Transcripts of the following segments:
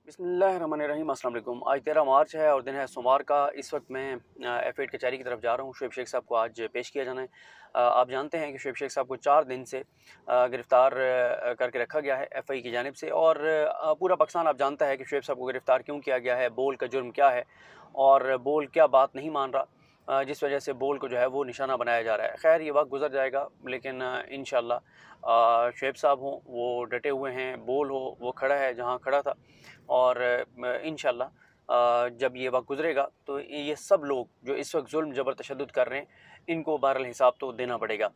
बिस्मिल्लाहिर्रहमानिर्रहीम। अस्सलाम वालेकुम। आज 13 मार्च है और दिन है सोमवार का। इस वक्त मैं F8 कचहरी की तरफ जा रहा हूँ। शुएब शेख साहब को आज पेश किया जाना है। आप जानते हैं कि शुएब शेख साहब को 4 दिन से गिरफ़्तार करके रखा गया है FI की जानिब से। और पूरा पाकिस्तान आप जानता है कि शुएब साहब को गिरफ़्तार क्यों किया गया है, बोल का जुर्म क्या है और बोल क्या बात नहीं मान रहा, जिस वजह से बोल को जो है वो निशाना बनाया जा रहा है। खैर ये वक्त गुजर जाएगा, लेकिन इंशाअल्लाह शुएब साहब हों वो डटे हुए हैं, बोल हो वो खड़ा है जहाँ खड़ा था। और इंशाअल्लाह जब ये वक्त गुजरेगा तो ये सब लोग जो इस वक्त जुल्म जबर तशद्दुद कर रहे हैं, इनको बहरहाल हिसाब तो देना पड़ेगा।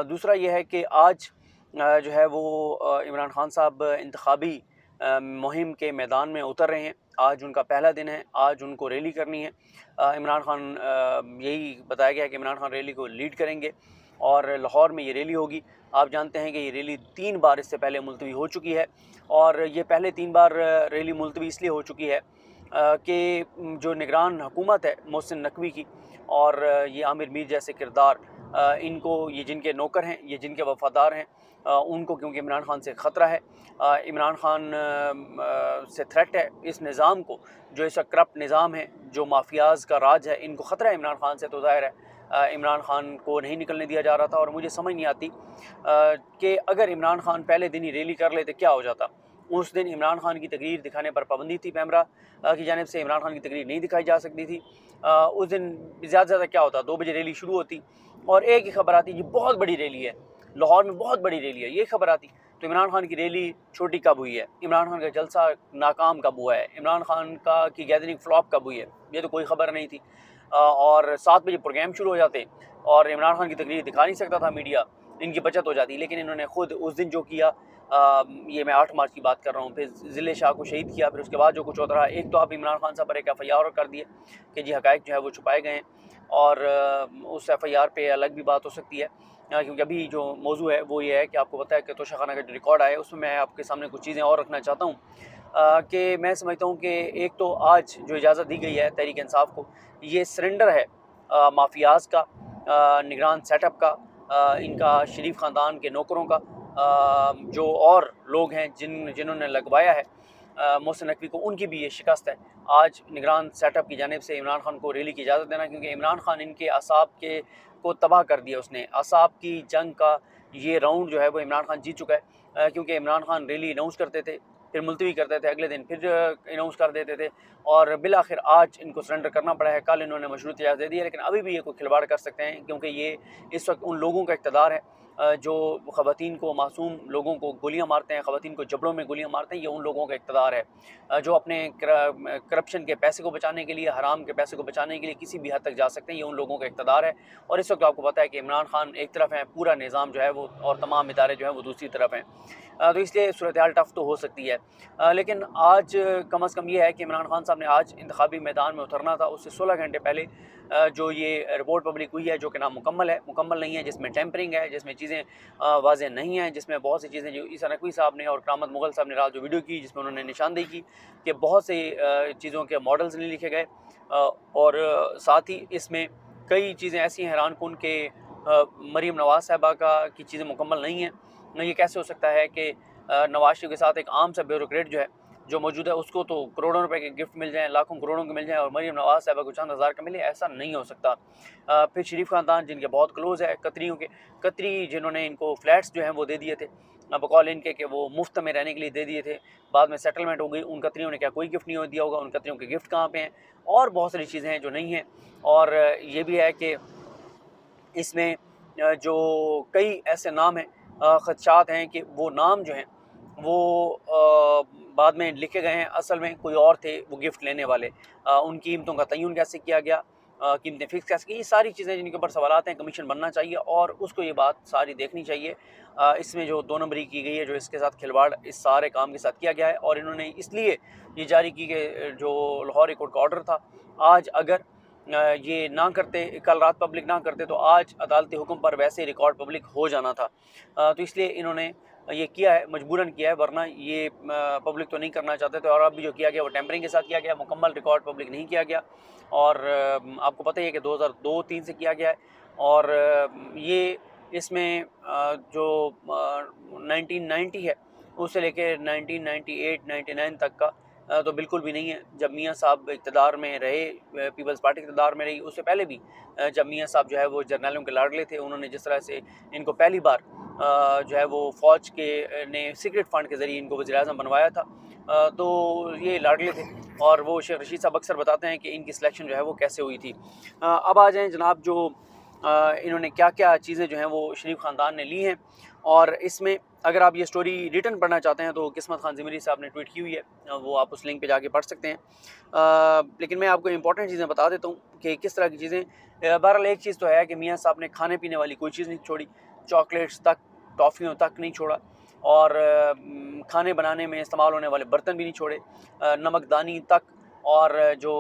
दूसरा ये है कि आज जो है वो इमरान खान साहब इंतखाबी मुहिम के मैदान में उतर रहे हैं। आज उनका पहला दिन है, आज उनको रैली करनी है। इमरान खान यही बताया गया है कि इमरान खान रैली को लीड करेंगे और लाहौर में ये रैली होगी। आप जानते हैं कि ये रैली 3 बार इससे पहले मुलतवी हो चुकी है और ये पहले 3 बार रैली मुलतवी इसलिए हो चुकी है कि जो निगरान हुकूमत है मोहसिन नकवी की और ये आमिर मीर जैसे किरदार, इनको, ये जिनके नौकर हैं, ये जिनके वफ़ादार हैं, उनको क्योंकि इमरान खान से ख़तरा है, इमरान खान से थ्रेट है इस निज़ाम को, जो ऐसा करप्ट निज़ाम है, जो माफियाज़ का राज है, इनको ख़तरा है इमरान खान से। तो ज़ाहिर है इमरान खान को नहीं निकलने दिया जा रहा था। और मुझे समझ नहीं आती कि अगर इमरान खान पहले दिन ही रैली कर लेते क्या हो जाता। उस दिन इमरान खान की तकरीर दिखाने पर पाबंदी थी, पैमरा की जानिब से इमरान खान की तकरीर नहीं दिखाई जा सकती थी। उस दिन ज़्यादा से ज़्यादा क्या होता, 2 बजे रैली शुरू होती और एक ही खबर आती, ये बहुत बड़ी रैली है, लाहौर में बहुत बड़ी रैली है, ये खबर आती। तो इमरान खान की रैली छोटी कब हुई है, इमरान खान का जलसा नाकाम कब हुआ है, इमरान खान का की गैदरिंग फ्लॉप कब हुई है, ये तो कोई ख़बर नहीं थी। और 7 बजे प्रोग्राम शुरू हो जाते और इमरान खान की तकरीर दिखा नहीं सकता था मीडिया, इनकी बचत हो जाती। लेकिन इन्होंने खुद उस दिन जो किया, ये मैं 8 मार्च की बात कर रहा हूँ, फिर ज़िले शाह को शहीद किया, फिर उसके बाद जो कुछ होता रहा। एक तो आप इमरान खान साहब पर एक FIR कर दिए कि जी हक़ाइक़ जो है वो छुपाए गए हैं और उस FIR पे अलग भी बात हो सकती है, क्योंकि अभी जो मौजू है वो ये है कि आपको पता है कि तोशाखाना का जो रिकॉर्ड आया है उसमें मैं आपके सामने कुछ चीज़ें और रखना चाहता हूँ। कि मैं समझता हूँ कि एक तो आज जो इजाज़त दी गई है तहरीक इंसाफ को, ये सरेंडर है माफियाज़ का, निगरान सेटअप का, इनका शरीफ ख़ानदान के नौकरों का, जो और लोग हैं जिन्होंने लगवाया है मोहसिन नकवी को, उनकी भी ये शिकस्त है। आज निगरान सेटअप की जानिब से इमरान खान को रैली की इजाज़त देना, क्योंकि इमरान खान इनके असाब के को तबाह कर दिया उसने। असाब की जंग का ये राउंड जो है वो इमरान खान जीत चुका है, क्योंकि इमरान खान रैली अनाउंस करते थे, फिर मुलतवी करते थे, अगले दिन फिर अनाउंस कर देते थे और बिल आखिर आज इनको सरेंडर करना पड़ा है। कल इन्होंने मशरूत इजाज़त दे दी है, लेकिन अभी भी ये कोई खिलवाड़ कर सकते हैं, क्योंकि ये इस वक्त उन लोगों का इक़्तिदार है जो ख़वातीन को, मासूम लोगों को गोलियां मारते हैं, ख़वातीन को जबड़ों में गोलियां मारते हैं। ये उन लोगों का इक़्तिदार है जो अपने करप्शन के पैसे को बचाने के लिए, हराम के पैसे को बचाने के लिए किसी भी हद तक जा सकते हैं। ये उन लोगों का इक़्तिदार है। और इस वक्त आपको पता है कि इमरान खान एक तरफ है, पूरा निज़ाम जो है वो और तमाम इदारे जो है वो दूसरी तरफ हैं। तो इसलिए सूरत हाल टफ तो हो सकती है, लेकिन आज कम अज़ कम ये है कि इमरान खान साहब ने आज इंतखाबी मैदान में उतरना था। उससे 16 घंटे पहले जो ये रिपोर्ट पब्लिक हुई है, जो कि नामुकम्मल है, मुकम्मल नहीं है, जिसमें टेम्परिंग है, जिसमें चीज़ें वाज़ेह नहीं हैं, जिसमें बहुत सी चीज़ें जो ईसा नकवी साहब ने और करामत मुग़ल साहब ने रात जो वीडियो की, जिसमें उन्होंने निशानदेही की कि बहुत से चीज़ों के मॉडल्स नहीं लिखे गए, और साथ ही इसमें कई चीज़ें ऐसी हैं हैरानकुन के मरीम नवाज़ साहिबा की चीज़ें मुकम्मल नहीं हैं। ये कैसे हो सकता है कि नवाज शरीफ के साथ एक आम सा ब्यूरोक्रेट जो मौजूद है, उसको तो करोड़ों रुपए के गिफ्ट मिल जाएँ, लाखों करोड़ों के मिल जाएँ, और मरीम नवाज़ साहिबा को चंद हज़ार का मिले, ऐसा नहीं हो सकता। फिर शरीफ ख़ानदान जिनके बहुत क्लोज़ है कतरियों के, कतरी जिन्होंने इनको फ्लैट्स जो हैं वो दे दिए थे बकौल इनके कि वो मुफ्त में रहने के लिए दे दिए थे, बाद में सेटलमेंट हो गई, उन कतरियों ने क्या कोई गिफ्ट नहीं दिया होगा, उन कतरियों के गिफ्ट कहाँ पे हैं, और बहुत सारी चीज़ें हैं जो नहीं हैं। और ये भी है कि इसमें जो कई ऐसे नाम हैं, ख़दशात हैं कि वो नाम जो हैं वो बाद में लिखे गए हैं, असल में कोई और थे वो गिफ्ट लेने वाले। उन कीमतों का तयन कैसे किया गया, कीमतें फ़िक्स कैसे की, ये सारी चीज़ें जिनके ऊपर सवालात हैं, कमीशन बनना चाहिए और उसको ये बात सारी देखनी चाहिए। इसमें जो 2 नंबरी की गई है, जो इसके साथ खिलवाड़ इस सारे काम के साथ किया गया है, और इन्होंने इसलिए ये जारी की कि जो लाहौर हाई कोर्ट का ऑर्डर था, आज अगर ये ना करते, कल रात पब्लिक ना करते, तो आज अदालती हुक्म पर वैसे ही रिकॉर्ड पब्लिक हो जाना था। तो इसलिए इन्होंने ये किया है, मजबूरन किया है, वरना ये पब्लिक तो नहीं करना चाहते थे। और अब भी जो किया गया वो टेम्परिंग के साथ किया गया, मुकम्मल रिकॉर्ड पब्लिक नहीं किया गया। और आपको पता ही है कि 2002-3 से किया गया है। और ये इसमें जो 1990 है उससे लेके 1998-99 तक का तो बिल्कुल भी नहीं है। जब मियाँ साहब इक़्तिदार में रहे, पीपल्स पार्टी इक़्तिदार में रही, उससे पहले भी जब मियाँ साहब जो है वो जर्नैलों के लाडले थे, उन्होंने जिस तरह से इनको पहली बार जो है वो फ़ौज के ने सीक्रेट फ़ंड के ज़रिए इनको वज़ीर-ए-आज़म बनवाया था, तो ये लाडले थे। और वो शेख रशीद साहब अक्सर बताते हैं कि इनकी सिलेक्शन जो है वो कैसे हुई थी। अब आ जाएँ जनाब, जो इन्होंने क्या-क्या चीज़ें जो हैं वो शरीफ ख़ानदान ने ली हैं, और इसमें अगर आप ये स्टोरी रिटर्न पढ़ना चाहते हैं तो किस्मत खान ज़िमरी साहब ने ट्वीट की हुई है, वो आप उस लिंक पे जाके पढ़ सकते हैं। लेकिन मैं आपको इंपॉर्टेंट चीज़ें बता देता हूँ कि किस तरह की चीज़ें। बहरहाल एक चीज़ तो है कि मियाँ साहब ने खाने पीने वाली कोई चीज़ नहीं छोड़ी, चॉकलेट्स तक, टॉफ़ियों तक नहीं छोड़ा, और खाने बनाने में इस्तेमाल होने वाले बर्तन भी नहीं छोड़े, नमकदानी तक, और जो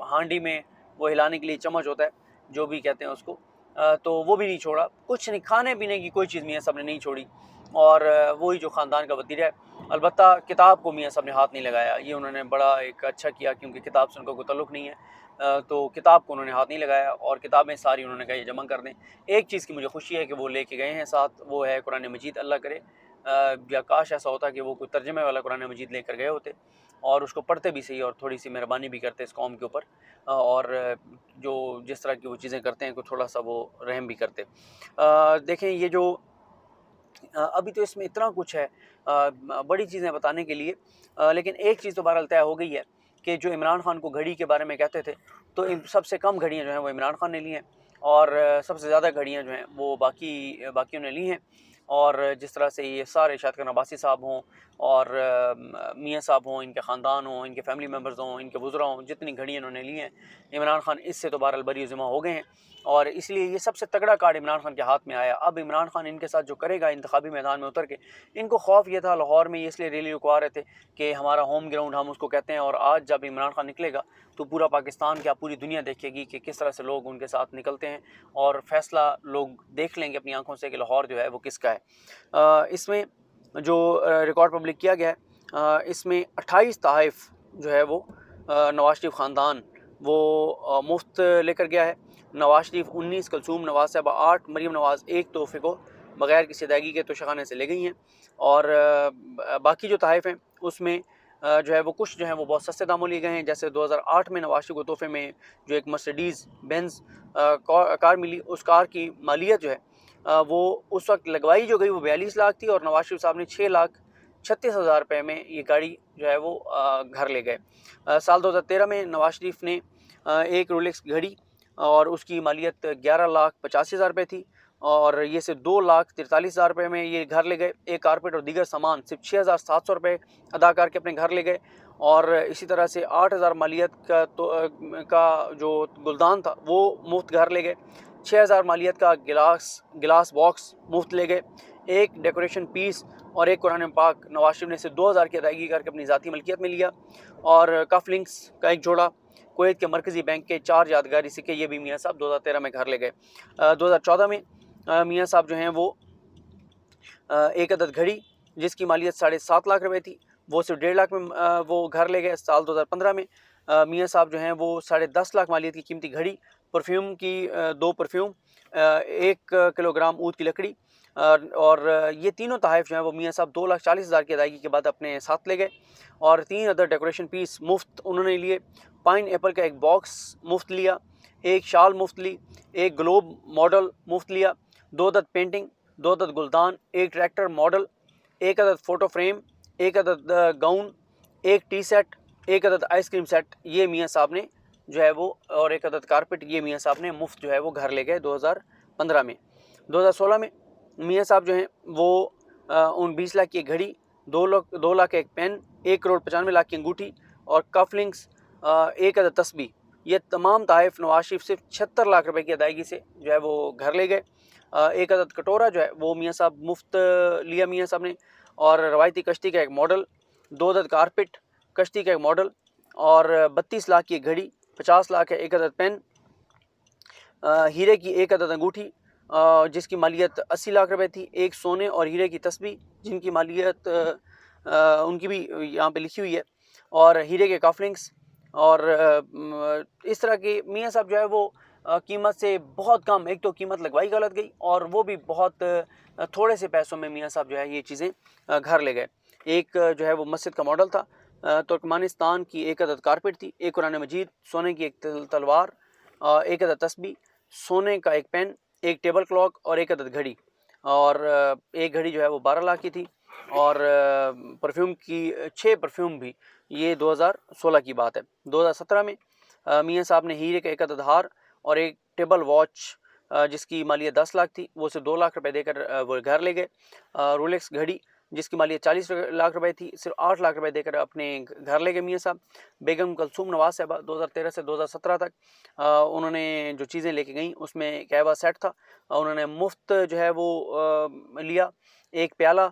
हांडी में वो हिलाने के लिए चम्मच होता है, जो भी कहते हैं उसको, तो वो भी नहीं छोड़ा। कुछ नहीं, खाने पीने की कोई चीज़ मियाँ साहब ने नहीं छोड़ी, और वही जो ख़ानदान का वतीरा है। अलबत्ता किताब को मियाँ साहब ने हाथ नहीं लगाया, ये उन्होंने बड़ा एक अच्छा किया, क्योंकि किताब से उनका कोई ताल्लुक़ नहीं है, तो किताब को उन्होंने हाथ नहीं लगाया, और किताबें सारी उन्होंने कहा ये जमा कर दें। एक चीज़ की मुझे खुशी है कि वो लेके गए हैं साथ, वो है कुरान मजीद। अल्लाह करे या काश ऐसा होता कि वो कोई तर्जुमे वाला कुरान मजीद लेकर गए होते, और उसको पढ़ते भी सही, और थोड़ी सी मेहरबानी भी करते इस कौम के ऊपर, और जो जिस तरह की वो चीज़ें करते हैं, को थोड़ा सा वो रहम भी करते। देखें, ये जो अभी तो इसमें इतना कुछ है, बड़ी चीज़ें बताने के लिए, लेकिन एक चीज़ तो बहरहाल तय हो गई है कि जो इमरान खान को घड़ी के बारे में कहते थे, तो सबसे कम घड़ियाँ जो हैं वो इमरान खान ने ली हैं, और सबसे ज़्यादा घड़ियाँ जो हैं वो बाकियों ने ली हैं। और जिस तरह से ये सारे शायद खान अब्बासी साहब हों, और मियाँ साहब हों, इनके ख़ानदान हों, इनके फैमिली मेम्बर्स हों, इनके वुज़रा हों, जितनी घड़ियाँ इन्होंने ली हैं, इमरान खान इससे तो बहरहाल बरी ज़िम्मा हो गए हैं, और इसलिए ये सबसे तगड़ा कार्ड इमरान खान के हाथ में आया। अब इमरान खान इनके साथ जो करेगा इंतखाबी मैदान में उतर के, इनको खौफ ये था, लाहौर में ये इसलिए रैली रुकवा रहे थे कि हमारा होम ग्राउंड हम उसको कहते हैं, और आज जब इमरान खान निकलेगा तो पूरा पाकिस्तान, क्या पूरी दुनिया देखेगी कि किस तरह से लोग उनके साथ निकलते हैं, और फैसला लोग देख लेंगे अपनी आंखों से कि लाहौर जो है वो किसका है। इसमें जो रिकॉर्ड पब्लिक किया गया है, इसमें 28 तोहफ़े जो है वो नवाज शरीफ ख़ानदान वो मुफ्त लेकर गया है। नवाज शरीफ 19, कलसूम नवाज साहबा 8, मरीम नवाज़ 1 तोहफ़े को बग़ैर किसी अदायगी के तोशाखाने से ले गई हैं, और बाकी जो तोहफ़े हैं उसमें जो है वो कुछ जो है वो बहुत सस्ते दामों लिए गए हैं। जैसे 2008 में नवाज शरीफ को तोहफ़े में जो एक मर्सिडीज़ बेंज़ कार मिली, उस कार की मालियत जो है वो उस वक्त लगवाई जो गई वो 42 लाख थी, और नवाज शरीफ साहब ने 6,36,000 रुपये में ये गाड़ी जो है वो घर ले गए। साल 2013 में नवाज शरीफ ने एक रोलेक्स घड़ी, और उसकी मालियत 11,85,000 रुपये थी, और ये सिर्फ 2,43,000 रुपये में ये घर ले गए। एक कारपेट और दीगर सामान सिर्फ 6,700 रुपये अदा करके अपने घर ले गए, और इसी तरह से 8,000 मालियत का जो गुलदान था वो मुफ्त घर ले गए। 6,000 मालियत का गिलास बॉक्स मुफ्त ले गए। एक डेकोरेशन पीस और एक कुरान पाक नवाज शरीफ ने सिर्फ 2,000 की अदायगी करके अपनी ज़ाती मलकियत में लिया, और कफ लिंक्स का एक जोड़ा, कुवैत के मरकज़ी बैंक के 4 यादगारी सिक्के, ये भी मियाँ साहब 2013 में घर ले गए। 2014 में मियाँ साहब जो हैं वो एक अदद घड़ी जिसकी मालियत 7.5 लाख रुपए थी, वो सिर्फ 1.5 लाख में वो घर ले गए। साल 2015 में मियाँ साहब जो हैं वो 10.5 लाख मालियत की कीमती घड़ी, परफ्यूम की 2 परफ्यूम, 1 किलोग्राम ऊद की लकड़ी, और ये तीनों तोहफ़े जो हैं वो मियाँ साहब 2,40,000 की अदायगी के बाद अपने साथ ले गए, और 3 अदर डेकोरेशन पीस मुफ्त उन्होंने लिए। पाइन एप्पल का एक बॉक्स मुफ्त लिया, एक शाल मुफ्त ली, एक ग्लोब मॉडल मुफ्त लिया, 2 अदद पेंटिंग, 2 अदद गुलदान, एक ट्रैक्टर मॉडल, 1 अदद फ़ोटो फ्रेम, 1 अदद गाउन, 1 टी सेट, 1 अदद आइसक्रीम सेट, ये मियाँ साहब ने जो है वो, और 1 अदद कारपेट, ये मियाँ साहब ने मुफ्त जो है वो घर ले गए 2015 में। 2016 में मियाँ साहब जो हैं वो 20 लाख की घड़ी, 2 लाख का एक पेन, 1,95,00,000 की अंगूठी, और कफ लिंक्स, 1 अदद तस्बीह, ये तमाम तोहफ़े नवाज शरीफ सिर्फ 76 लाख रुपए की अदायगी से जो है वो घर ले गए। 1 अदद कटोरा जो है वो मियाँ साहब मुफ्त लिया मियाँ साहब ने, और रवायती कश्ती का एक मॉडल, 2 अदद कारपेट, कश्ती का एक मॉडल, और 32 लाख की घड़ी, 50 लाख है 1 अदद पेन, हीरे की 1 अदद अंगूठी जिसकी मालियत 80 लाख रुपए थी, एक सोने और हीरे की तस्बीह जिनकी मालियत उनकी भी यहाँ पे लिखी हुई है, और हीरे के कफलिंग्स, और इस तरह के मियाँ साहब जो है वो कीमत से बहुत कम, एक तो कीमत लगवाई गलत गई, और वो भी बहुत थोड़े से पैसों में मियाँ साहब जो है ये चीज़ें घर ले गए। एक जो है वो मस्जिद का मॉडल था तुर्कमानिस्तान की एक अदद कारपेट थी, एक कुरान मजीद, सोने की एक तलवार, एक अदद तस्बीह, सोने का एक पेन, एक टेबल क्लॉक और एक अदद घड़ी। और एक घड़ी जो है वो 12 लाख की थी। और परफ्यूम की 6 परफ्यूम भी, ये 2016 की बात है। 2017 में मियाँ साहब ने हीरे का एक अदद हार और एक टेबल वॉच जिसकी मालियत 10 लाख थी, वो सिर्फ 2 लाख रुपए देकर वो घर ले गए। रोलेक्स घड़ी जिसकी मालियत 40 लाख रुपए थी, सिर्फ 8 लाख रुपए देकर अपने घर ले गए मियाँ साहब। बेगम कुलसूम नवाज साहबा 2013 से 2017 तक उन्होंने जो चीज़ें लेके गई उसमें कहवा सेट था, उन्होंने मुफ्त जो है वो लिया, एक प्याला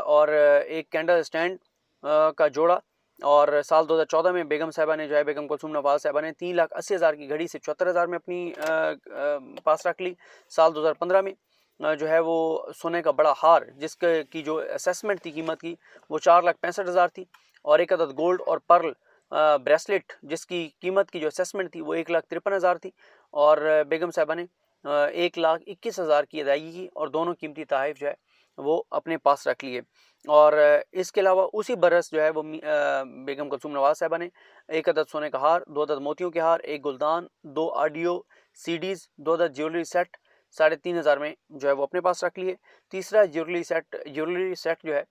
और एक कैंडल स्टैंड का जोड़ा। और साल 2014 में बेगम साहबा ने जो है, बेगम कुलसूम नवाज साहबा ने 3,80,000 की घड़ी से 74,000 में अपनी पास रख ली। साल 2015 में जो है वो सोने का बड़ा हार जिसके की जो असेसमेंट थी कीमत की, वो 4,65,000 थी। और एक अदद गोल्ड और पर्ल ब्रेसलेट जिसकी कीमत की जो असेसमेंट थी वो 1,53,000 थी। और बेगम साहबा ने 1,21,000 की अदायगी की और दोनों कीमती तोहफ़े जो है वो अपने पास रख लिए। और इसके अलावा उसी बरस जो है वो बेगम कुलसूम नवाज साहबा ने एक अदद सोने का हार, 2 अदद मोतियों के हार, एक गुलदान, 2 ऑडियो सीडीज़, 2 अदद ज्वेलरी सेट 3,500 में जो है वो अपने पास रख लिए। तीसरा ज्वेलरी सेट जो है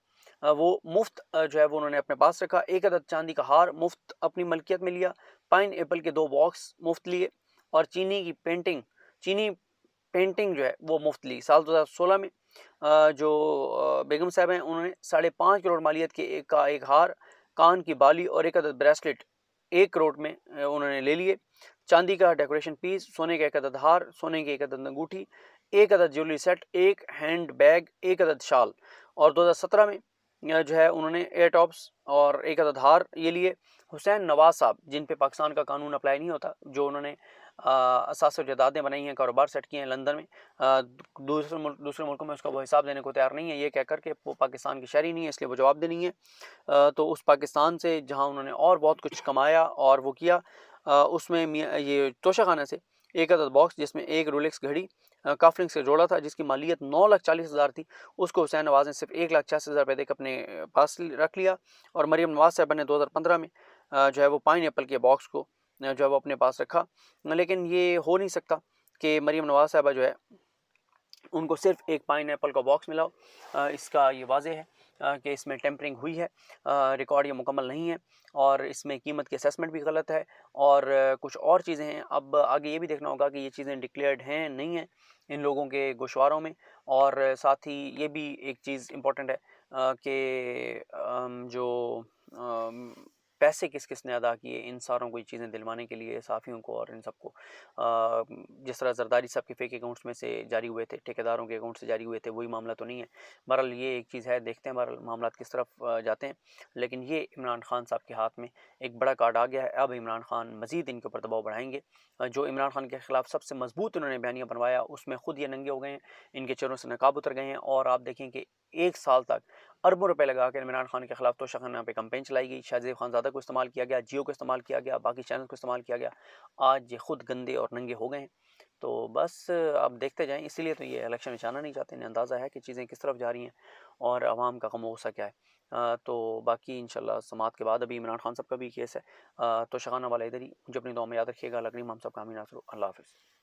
वो मुफ्त जो है वो उन्होंने अपने पास रखा। एक अदद चांदी का हार मुफ्त अपनी मलकियत में लिया। पाइन एप्पल के 2 बॉक्स मुफ्त लिए और चीनी पेंटिंग जो है वो मुफ्त ली। साल 2016 में जो बेगम साहब हैं उन्होंने 5.5 करोड़ मालियत के एक हार, कान की बाली और एक अदद ब्रेसलेट 1 करोड़ में उन्होंने ले लिए। चांदी का डेकोरेशन पीस, सोने का एक अदद हार, सोने की एक अदद अंगूठी, एक अदद ज्वेलरी सेट, एक हैंड बैग, एक अदद शाल। और 2017 में जो है उन्होंने एयर टॉप्स और एक अदद हार ये लिए। हुसैन नवाज साहब जिन पे पाकिस्तान का कानून अप्लाई नहीं होता, जो उन्होंने असास जदादें बनाई हैं, कारोबार सेट किए हैं लंदन में, दूसरे मुल्कों में उसका वो हिसाब देने को तैयार नहीं है, ये कहकर के वो पाकिस्तान की शहरी नहीं है इसलिए वो जवाब दे नहीं है। तो उस पाकिस्तान से जहाँ उन्होंने और बहुत कुछ कमाया और वो किया, उसमें ये तोशाखाना से एक अदद बॉक्स जिसमें एक रोलेक्स घड़ी काफलिंग से जोड़ा था जिसकी मालियत 9,40,000 थी, उसको हुसैन नवाज ने सिर्फ 1,86,000 रुपये देकर अपने पास रख लिया। और मरीम नवाज साहब ने 2015 में जो है वो पाइन एप्पल के बॉक्स को जो है वो अपने पास रखा। लेकिन ये हो नहीं सकता कि मरीम नवाज साहबा जो है उनको सिर्फ एक पाइन एप्पल का बॉक्स मिला हो। इसका ये वाज़ेह है कि इसमें टेम्परिंग हुई है, रिकॉर्ड ये मुकम्मल नहीं है और इसमें कीमत की असेसमेंट भी गलत है और कुछ और चीज़ें हैं। अब आगे ये भी देखना होगा कि ये चीज़ें डिक्लेयर्ड हैं नहीं हैं इन लोगों के गोशवारों में। और साथ ही ये भी एक चीज़ इम्पोर्टेंट है कि जो अम, पैसे किस किस ने अदा किए इन सारों को ये चीज़ें दिलवाने के लिए, साफ़ियों को और इन सबको, जिस तरह जरदारी साहब के फेक अकाउंट्स में से जारी हुए थे, ठेकेदारों के अकाउंट से जारी हुए थे, वही मामला तो नहीं है। बहरहाल ये एक चीज़ है, देखते हैं बहरहाल मामला किस तरफ जाते हैं। लेकिन ये इमरान खान साहब के हाथ में एक बड़ा कार्ड आ गया है। अब इमरान खान मज़ीद इनके ऊपर दबाव बढ़ाएंगे। जो इमरान खान के ख़िलाफ़ सबसे मजबूत उन्होंने बयानिया बनवाया उसमें ख़ुद ये नंगे हो गए हैं, इनके चेहरों से नकाब उतर गए हैं। और आप देखें कि 1 साल तक अरबों रुपए लगा कर इमरान खान के खिलाफ तोशाखाना पे कैंपेन चलाई गई, शाहज़ेब खानज़ादा को इस्तेमाल किया गया, जियो को इस्तेमाल किया गया, बाकी चैनल को इस्तेमाल किया गया। आज ये खुद गंदे और नंगे हो गए हैं। तो बस अब देखते जाएं, इसीलिए तो ये इलेक्शन में जाना नहीं चाहते, इन्हें अंदाज़ा है कि चीज़ें किस तरफ जा रही हैं और आवाम का गम और गुस्सा क्या है। तो बाकी इंशाल्लाह समाअत के बाद अभी इमरान खान साहब का भी केस है। तोशाखाना वाला इधर ही, मुझे अपनी दुआ में याद रखिएगा। लकड़ी हम सब कामी नासर। अल्लाह हाफ़िज़।